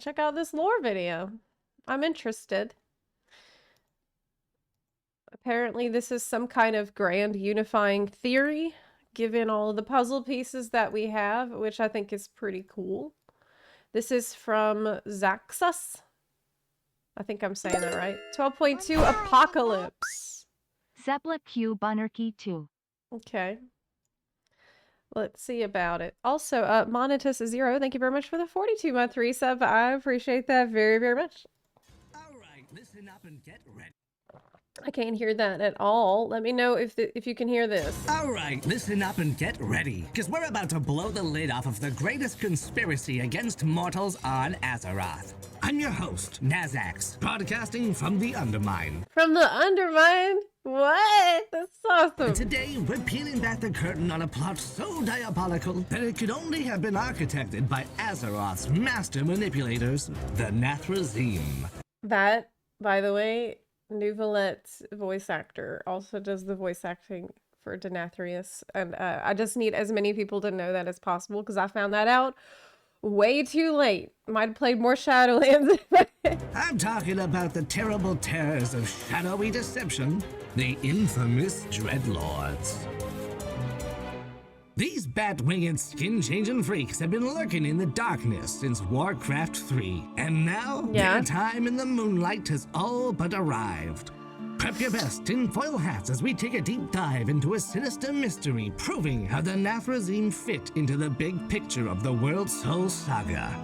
check out this lore video. I'm interested. Apparently this is some kind of grand unifying theory, given all of the puzzle pieces that we have, which I think is pretty cool. This is from XAXXAS. I think I'm saying that right. 12.2 Apocalypse. Zepla Q Bunnerkey 2. Okay. Let's see about it. Also, Monetus Zero, thank you very much for the 42-month resub. I appreciate that very, very much. All right, listen up and get ready. I can't hear that at all. Let me know if you can hear this. All right, listen up and get ready, because we're about to blow the lid off of the greatest conspiracy against mortals on Azeroth. I'm your host, XAXXAS, broadcasting from the Undermine. From the Undermine? What? That's awesome. And today, we're peeling back the curtain on a plot so diabolical that it could only have been architected by Azeroth's master manipulators, the Nathrezim. That, by the way, Nouvelette's voice actor also does the voice acting for Denathrius, and I just need as many people to know that as possible because I found that out way too late. Might have played more Shadowlands. I'm talking about the terrible terrors of shadowy deception, the infamous Dreadlords. These bat-winged, skin-changing freaks have been lurking in the darkness since Warcraft 3, and now their time in the moonlight has all but arrived. Prep your best tinfoil hats as we take a deep dive into a sinister mystery proving how the Nathrezim fit into the big picture of the World Soul Saga.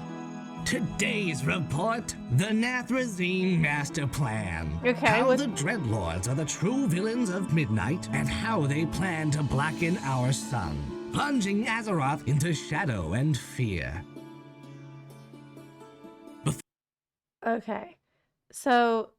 Today's report, the Nathrezim Master Plan. Okay, how the Dreadlords are the true villains of Midnight and how they plan to blacken our sun, plunging Azeroth into shadow and fear. Okay, so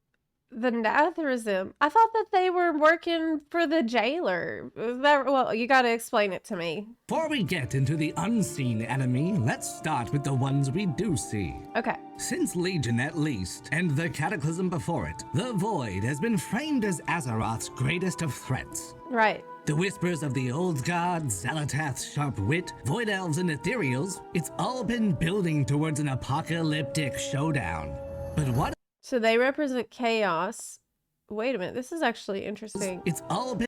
the Nathrezim, I thought that they were working for the jailer. Is that, well, you gotta explain it to me. Before we get into the unseen enemy, let's start with the ones we do see. Okay. Since Legion at least, and the Cataclysm before it, the Void has been framed as Azeroth's greatest of threats. Right. The whispers of the old gods, Xalatath's sharp wit, Void Elves and Ethereals, it's all been building towards an apocalyptic showdown. But what? So they represent chaos. Wait a minute, this is actually interesting. It's all been...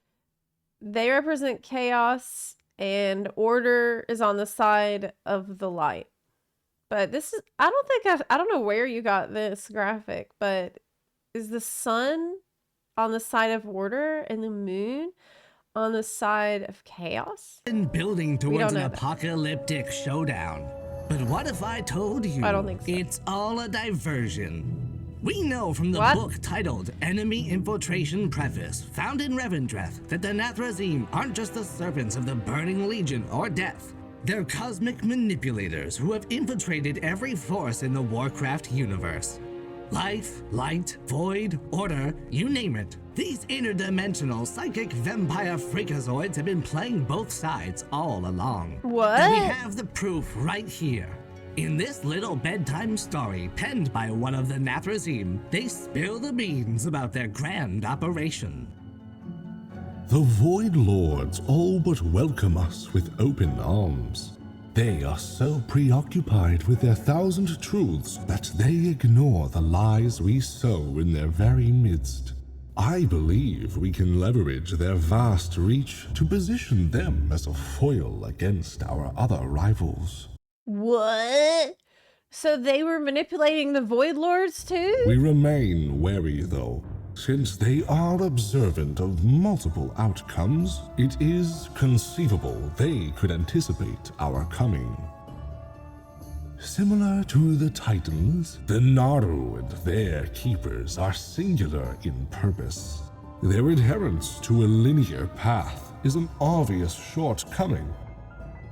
They represent chaos and order is on the side of the light. But this is, I don't know where you got this graphic, but is the sun on the side of order and the moon on the side of chaos? Been building towards an apocalyptic showdown. But what if I told you I don't think so. It's all a diversion? We know from the book titled Enemy Infiltration Preface, found in Revendreth, that the Nathrezim aren't just the servants of the Burning Legion or Death. They're cosmic manipulators who have infiltrated every force in the Warcraft universe. Life, light, void, order, you name it. These interdimensional psychic vampire freakazoids have been playing both sides all along. What? And we have the proof right here. In this little bedtime story penned by one of the Nathrezim, they spill the beans about their grand operation. The Void Lords all but welcome us with open arms. They are so preoccupied with their 1,000 truths that they ignore the lies we sow in their very midst. I believe we can leverage their vast reach to position them as a foil against our other rivals. What? So they were manipulating the Void Lords too? We remain wary though. Since they are observant of multiple outcomes, it is conceivable they could anticipate our coming. Similar to the Titans, the Naru and their keepers are singular in purpose. Their adherence to a linear path is an obvious shortcoming.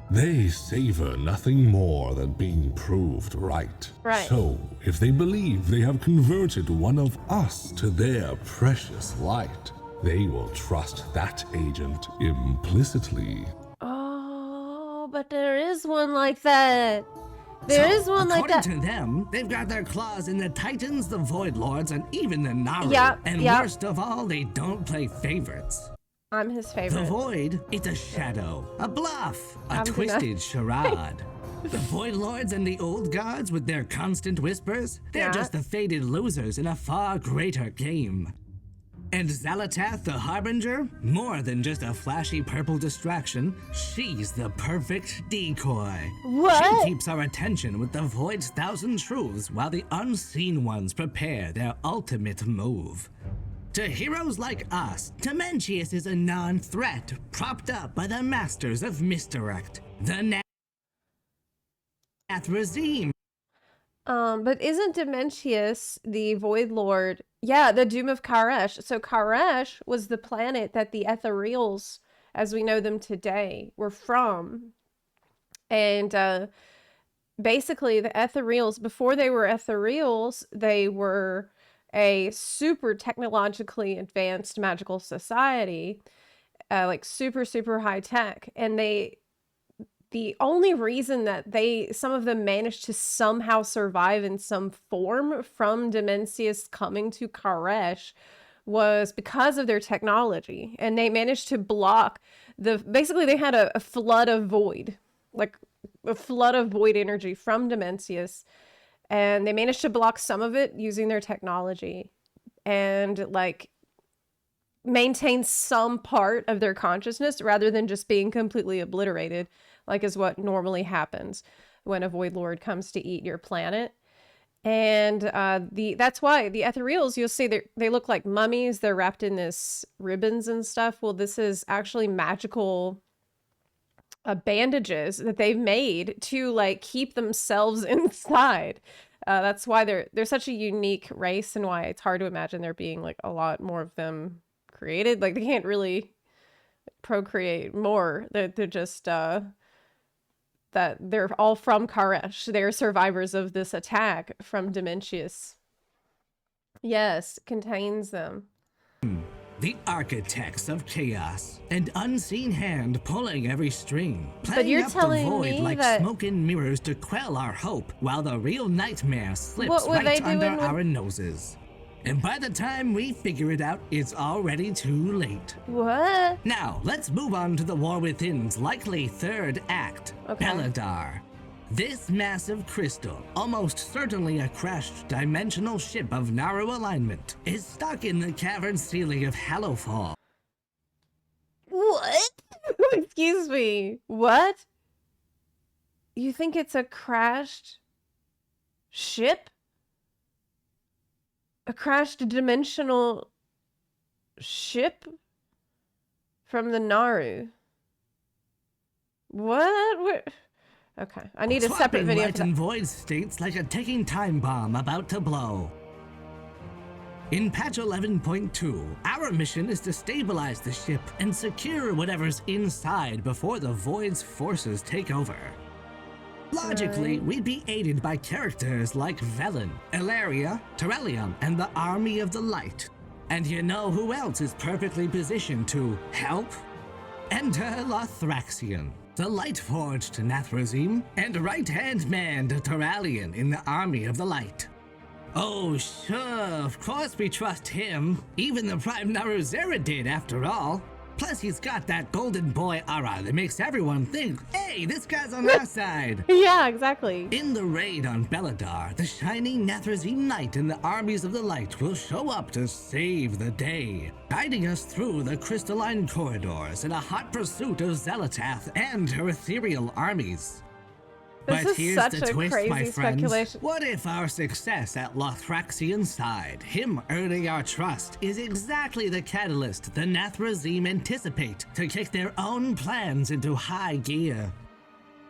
They savor nothing more than being proved right. So, if they believe they have converted one of us to their precious light, they will trust that agent implicitly. Oh, but there is one like that. There is one like that. According to them, they've got their claws in the Titans, the Void Lords, and even the Naru. And worst of all, they don't play favorites. I'm his favorite. The Void, it's a shadow, a bluff, a twisted charade. The Void Lords and the Old Gods with their constant whispers, they're Yeah. just the faded losers in a far greater game. And Xalatath the Harbinger, more than just a flashy purple distraction, she's the perfect decoy. What? She keeps our attention with the Void's thousand truths while the unseen ones prepare their ultimate move. To heroes like us, Dementius is a non-threat, propped up by the masters of misdirect, the Nathrezim. But isn't Dementius the Void Lord? Yeah, the Doom of Karesh. So Karesh was the planet that the Ethereals, as we know them today, were from. And basically the Ethereals, before they were Ethereals, they were a super technologically advanced magical society, like super, super high tech. And the only reason that some of them managed to somehow survive in some form from Dementius coming to Karesh was because of their technology. And they managed to block basically they had a flood of void, like a flood of void energy from Dementius. And they managed to block some of it using their technology and like maintain some part of their consciousness rather than just being completely obliterated, like is what normally happens when a Void Lord comes to eat your planet. And that's why the Ethereals, you'll see they look like mummies. They're wrapped in this ribbons and stuff. Well, this is actually magical bandages that they've made to like keep themselves inside. That's why they're such a unique race and why it's hard to imagine there being like a lot more of them created. Like they can't really procreate more. They're just that they're all from Karesh. They're survivors of this attack from Dementius. Yes, contains them. The architects of chaos, an unseen hand pulling every string, playing you're up the telling void me like that- smoke and mirrors to quell our hope, while the real nightmare slips What were right they under doing with- our noses. And by the time we figure it out, it's already too late. What? Now, let's move on to the War Within's likely third act, Okay. Beladar. This massive crystal, almost certainly a crashed dimensional ship of Naru alignment, is stuck in the cavern ceiling of Hallowfall. What? Excuse me. What? You think it's a crashed ship? A crashed dimensional ship from the Naru? What? Okay, I need a separate Swapping video light for that. and void states like a ticking time bomb about to blow. In patch 11.2, our mission is to stabilize the ship and secure whatever's inside before the void's forces take over. Logically, we'd be aided by characters like Velen, Ilaria, Terrellium, and the Army of the Light. And you know who else is perfectly positioned to help? Enter Lothraxion, the light-forged Nathrezim, and right-hand man to Terrellium in the Army of the Light. Oh, sure, of course we trust him. Even the Prime Naruzera did, after all. Plus, he's got that golden boy aura that makes everyone think, hey, this guy's on our side. Yeah, exactly. In the raid on Beladar, the shining Nathrezim Knight and the armies of the light will show up to save the day, guiding us through the crystalline corridors in a hot pursuit of Xalatath and her ethereal armies. This But is here's such the a twist, crazy my friends. speculation. What if our success at Lothraxion's side, him earning our trust, is exactly the catalyst the Nathrezim anticipate to kick their own plans into high gear?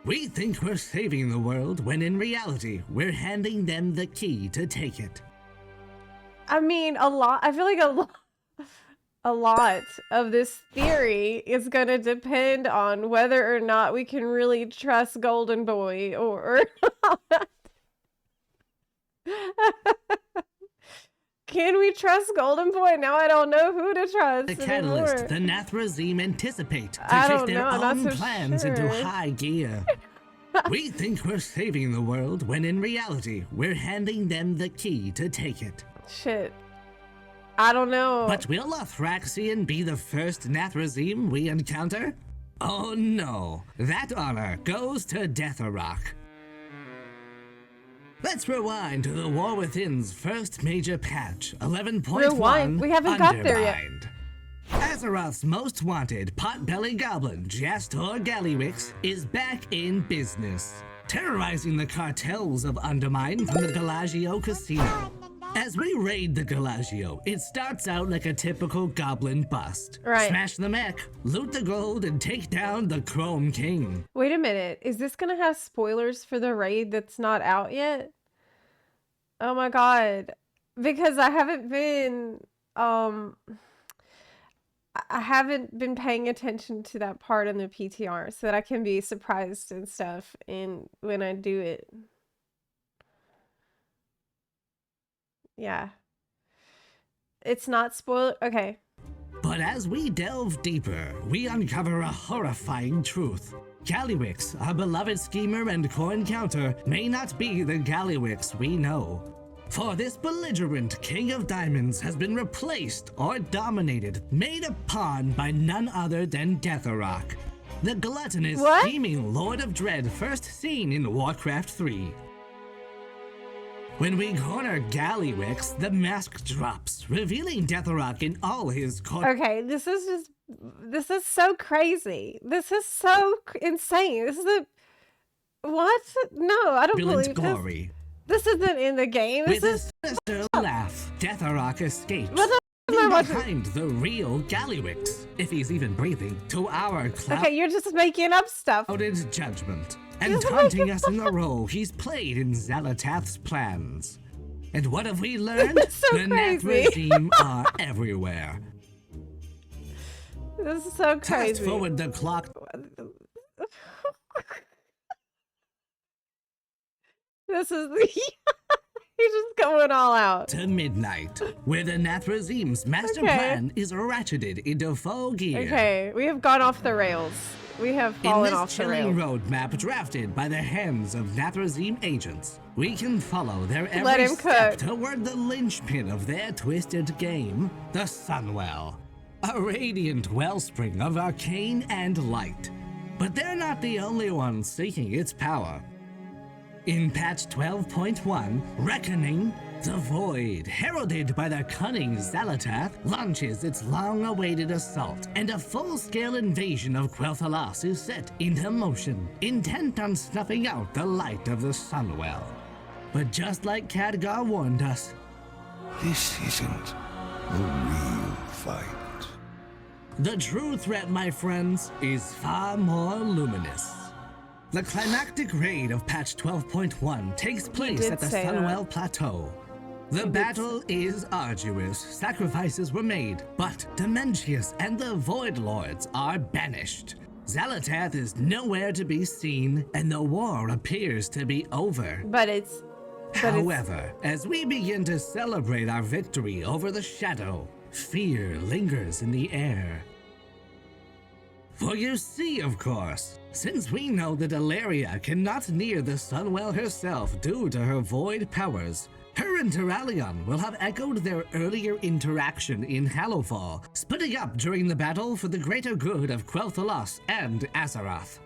We think we're saving the world when in reality, we're handing them the key to take it. I mean, I feel like a lot of this theory is going to depend on whether or not we can really trust Golden Boy or not. Can we trust Golden Boy? Now I don't know who to trust The anymore. catalyst the Nathrezim anticipate to I kick don't their know, I'm not own so plans into sure. high gear. We think we're saving the world when in reality, we're handing them the key to take it. Shit. I don't know. But will Lothraxion be the first Nathrezim we encounter? Oh no, that honor goes to Deatharok, Let's rewind to the War Within's first major patch, 11.1. Rewind? We haven't got there yet. Undermine. Azeroth's most wanted pot-belly goblin, Jastor Gallywix, is back in business, terrorizing the cartels of Undermine from the Galagio Casino. As we raid the Galagio, it starts out like a typical goblin bust. Right. Smash the mech, loot the gold, and take down the Chrome King. Wait a minute. Is this gonna have spoilers for the raid that's not out yet? Oh my god. Because I haven't been paying attention to that part in the PTR so that I can be surprised and stuff when I do it. Yeah. It's not spoiled. Okay. But as we delve deeper, we uncover a horrifying truth. Gallywix, our beloved schemer and coin counter, may not be the Gallywix we know. For this belligerent King of Diamonds has been replaced or dominated, made a pawn by none other than Deathrock, the gluttonous, scheming Lord of Dread first seen in Warcraft 3. When we corner Gallywix, the mask drops, revealing Deathrock in all his Okay, this is so crazy. This is so insane. This is what? No, I don't believe glory. This isn't in the game. With a sinister laugh, Deathrock escapes. Behind the real Gallywix, if he's even breathing, to our Okay, you're just making up stuff. Clouded judgment, and taunting us in the role he's played in Xalatath's plans. And what have we learned? So the crazy. Nathrezim are everywhere. This is so crazy. Fast forward the clock. This is he's just going all out. To midnight, where the Nathrezim's master plan is ratcheted into full gear. Okay, we have gone off the rails. We have fallen off the rails. In this chilling roadmap drafted by the hands of Nathrezim agents, we can follow their every step toward the linchpin of their twisted game, the Sunwell, a radiant wellspring of arcane and light. But they're not the only ones seeking its power. In patch 12.1, Reckoning, the Void, heralded by the cunning Xalatath, launches its long-awaited assault, and a full-scale invasion of Quel'Thalas is set into motion, intent on snuffing out the light of the Sunwell. But just like Khadgar warned us, this isn't the real fight. The true threat, my friends, is far more luminous. The climactic raid of patch 12.1 takes place at the Sunwell Plateau. The battle is arduous, sacrifices were made, but Dementius and the Void Lords are banished. Xalatath is nowhere to be seen, and the war appears to be over. However, as we begin to celebrate our victory over the shadow, fear lingers in the air. For you see, of course, since we know that Ilaria cannot near the Sunwell herself due to her void powers, her and Turalyon will have echoed their earlier interaction in Hallowfall, splitting up during the battle for the greater good of Quel'Thalas and Azeroth.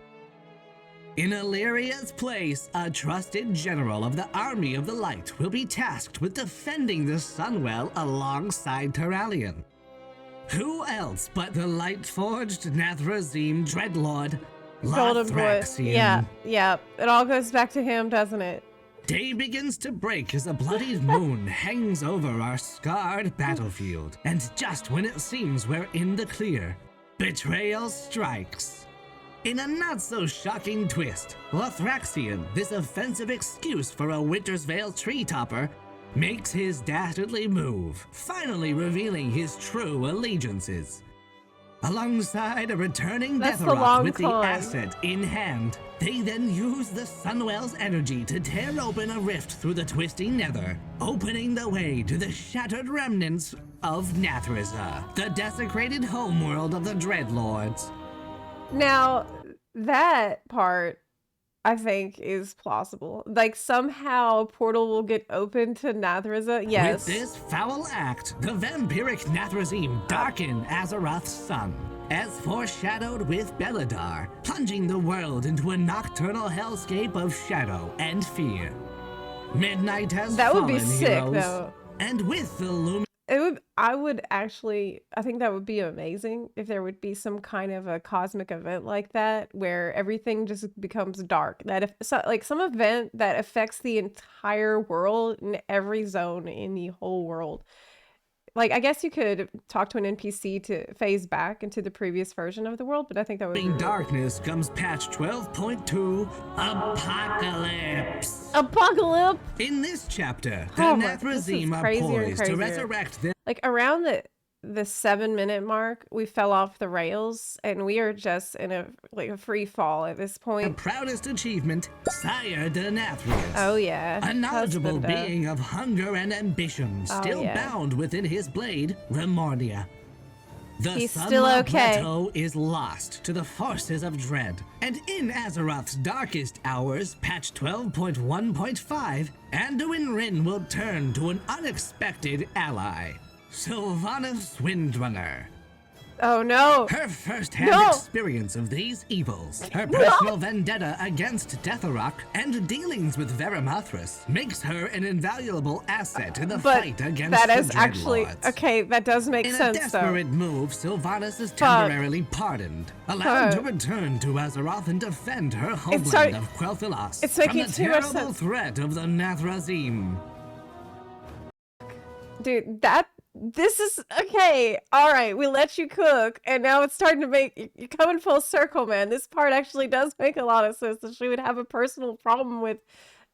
In Illyria's place, a trusted general of the Army of the Light will be tasked with defending the Sunwell alongside Turalyon. Who else but the light-forged Nathrezim Dreadlord, Lothraxion? Yeah. It all goes back to him, doesn't it? Day begins to break as a bloodied moon hangs over our scarred battlefield, and just when it seems we're in the clear, betrayal strikes. In a not-so-shocking twist, Lothraxion, this offensive excuse for a Winter's Veil tree topper, makes his dastardly move, finally revealing his true allegiances. Alongside a returning Deathrock with the asset in hand, they then use the Sunwell's energy to tear open a rift through the twisting nether, opening the way to the shattered remnants of Nathreza, the desecrated homeworld of the Dreadlords. Now, that part, I think, is plausible. Like, somehow a portal will get open to Nathreza. Yes. With this foul act, the vampiric Nathrezim darken Azeroth's sun, as foreshadowed with Beledar, plunging the world into a nocturnal hellscape of shadow and fear. Midnight has That would fallen, be sick, heroes. though. And with the I think that would be amazing if there would be some kind of a cosmic event like that where everything just becomes dark. That if so, like some event that affects the entire world in every zone in the whole world. Like, I guess you could talk to an NPC to phase back into the previous version of the world, but I think that would be in darkness comes patch 12.2 Apocalypse. Apocalypse. In this chapter, the Oh this is Nathrezim are crazier and poised to crazier. resurrect their Like around the 7-minute mark, we fell off the rails, and we are just in a free fall at this point. proudest achievement, Sire de Nathrez. Oh yeah, A knowledgeable husband, being of hunger and ambition, still yeah. bound within his blade, Remordia. The He's Sunwell still okay. Plateau is lost to the forces of dread, and in Azeroth's darkest hours, patch 12.1.5, Anduin Wrynn will turn to an unexpected ally, Sylvanas Windrunner. Oh no! Her first-hand No! experience of these evils, her personal vendetta against Deathrock, and dealings with Veramathras makes her an invaluable asset in the But fight against that the is actually Dreadlords. okay. That does make In a sense, though. desperate move, Sylvanas is temporarily pardoned, allowed to return to Azeroth and defend her homeland starting- of Quel'Thalas it's from making the too much terrible sense. threat of the Nathrezim. Dude, this is okay. All right, we let you cook, and now it's starting to make you're coming full circle, man. This part actually does make a lot of sense. That she would have a personal problem with,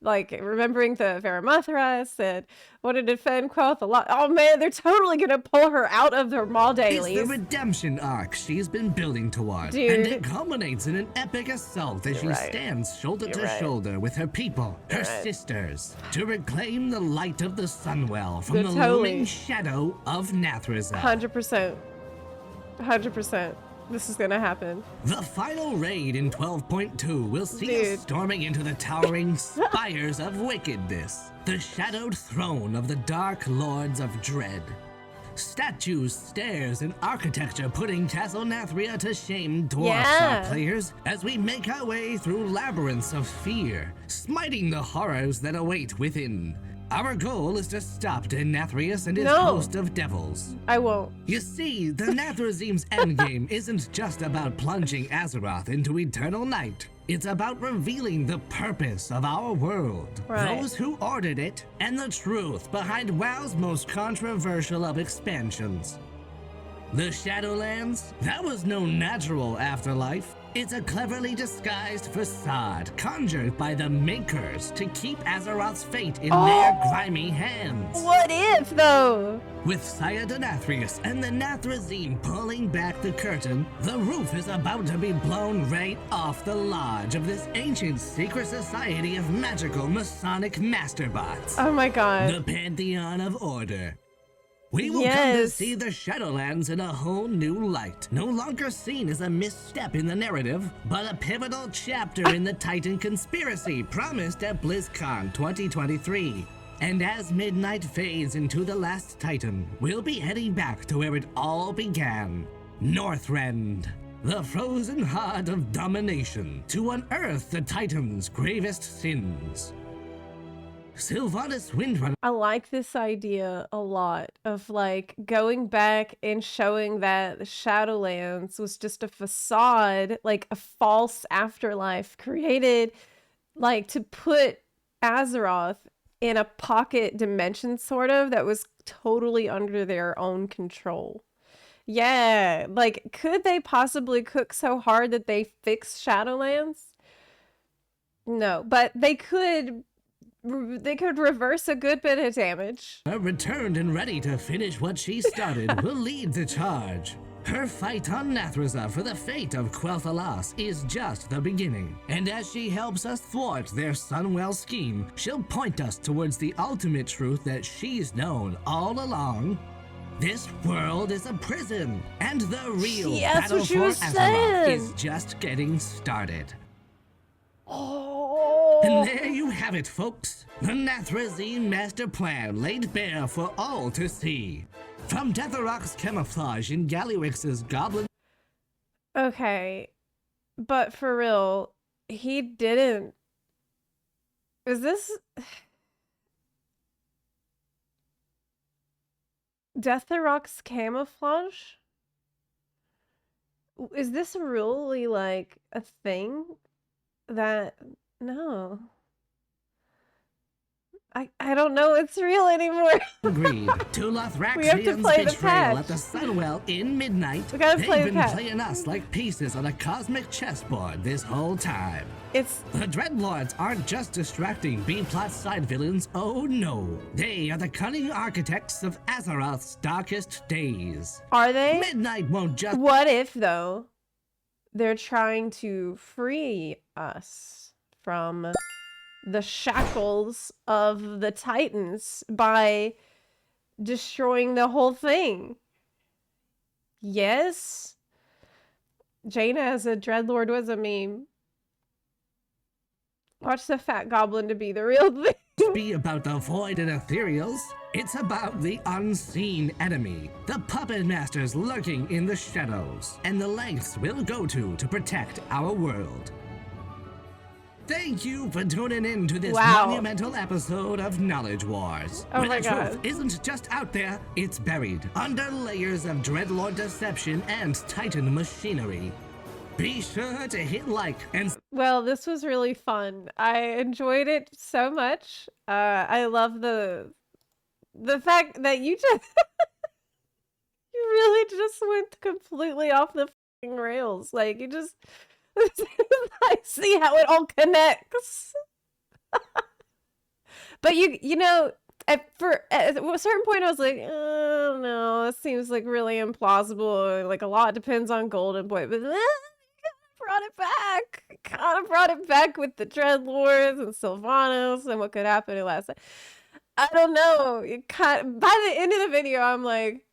like, remembering the Veramathras and want to defend Quel'Thalas a lot. Oh man, they're totally gonna pull her out of their mall It's dailies. the redemption arc she's been building toward, Dude. and it culminates in an epic assault as she right. stands shoulder to right. shoulder with her people, her sisters, to reclaim the light of the Sunwell from Good, the totally. looming shadow of Nathreza. 100%. 100%. This is gonna happen. The final raid in 12.2 will see us Dude. storming into the towering spires of wickedness, the shadowed throne of the Dark Lords of Dread. Statues, stairs, and architecture putting Castle Nathria to shame dwarfs Yeah. our players as we make our way through labyrinths of fear, smiting the horrors that await within. Our goal is to stop Denathrius and his No. host of devils. I won't. You see, the Nathrezim's endgame isn't just about plunging Azeroth into eternal night. It's about revealing the purpose of our world, Right. those who ordered it, and the truth behind WoW's most controversial of expansions. The Shadowlands? That was no natural afterlife. It's a cleverly disguised facade conjured by the Makers to keep Azeroth's fate in their grimy hands. What if, though? With Sire Denathrius and the Nathrezim pulling back the curtain, the roof is about to be blown right off the lodge of this ancient secret society of magical Masonic masterbots, Oh my god. the Pantheon of Order. We will come to Yes. see the Shadowlands in a whole new light, no longer seen as a misstep in the narrative, but a pivotal chapter in the Titan conspiracy promised at BlizzCon 2023. And as midnight fades into the last Titan, we'll be heading back to where it all began, Northrend, the frozen heart of domination, to unearth the Titan's gravest sins. Sylvanas Windrunner. I like this idea a lot of like going back and showing that the Shadowlands was just a facade, like a false afterlife created like to put Azeroth in a pocket dimension sort of that was totally under their own control. Yeah, like could they possibly cook so hard that they fix Shadowlands? No, but they could reverse a good bit of damage. Returned and ready to finish what she started, will lead the charge. Her fight on Nathreza for the fate of Quel'Thalas is just the beginning, and as she helps us thwart their Sunwell scheme, she'll point us towards the ultimate truth that she's known all along. This world is a prison, and the real Yes, what battle she for was Azeroth saying. is just getting started. Oh. And there you have it, folks. The Nathrezim master plan laid bare for all to see. From Deathrock's camouflage in Galliwix's goblin. Okay, but for real, he didn't. Is this? Deathrock's camouflage? Is this really like a thing that no. I don't know it's real anymore. Agreed. To We have to Lothraxion's play the betrayal patch. at the Sunwell in midnight, We gotta play they've the been patch. playing us like pieces on a cosmic chessboard this whole time. It's The Dreadlords aren't just distracting B-plot side villains, oh no. They are the cunning architects of Azeroth's darkest days. are they? Midnight won't just What if though they're trying to free us from the shackles of the Titans by destroying the whole thing? Yes. Jaina as a Dreadlord was a meme. Watch the fat goblin to be the real thing. be about the void and ethereals. It's about the unseen enemy, the puppet masters lurking in the shadows, and the lengths we'll go to protect our world. Thank you for tuning in to this Wow. monumental episode of Knowledge Wars. Oh where my the God. truth isn't just out there, it's buried under layers of Dreadlord deception and Titan machinery. Be sure to hit like and Well, this was really fun. I enjoyed it so much. I love the fact that you just you really just went completely off the fucking rails. Like you just I see how it all connects. But you know, at a certain point I was like, oh no, this seems like really implausible. Like a lot depends on Golden Boy, but then brought it back. Kind of brought it back with the Dreadlords and Sylvanas and what could happen in last. I don't know. By the end of the video, I'm like,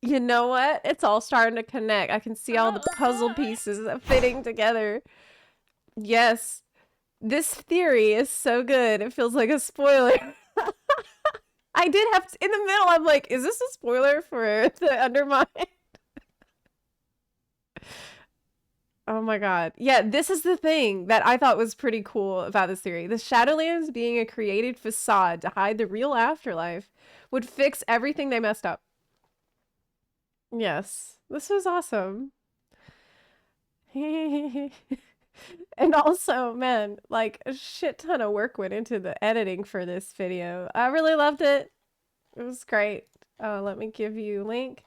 you know what? It's all starting to connect. I can see all the puzzle pieces fitting together. Yes, this theory is so good. It feels like a spoiler. I did have to, in the middle. I'm like, is this a spoiler for the Undermine? Oh my god. Yeah, this is the thing that I thought was pretty cool about this theory. The Shadowlands being a created facade to hide the real afterlife would fix everything they messed up. Yes, this was awesome. And also, man, like a shit ton of work went into the editing for this video. I really loved it. It was great. Let me give you a link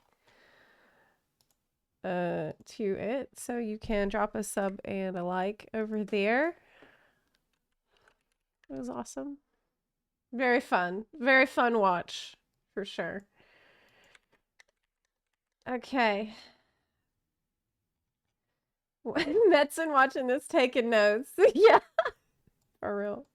to it so you can drop a sub and a like over there. It was awesome. Very fun watch for sure. Okay. Metzen watching this taking notes. Yeah, for real.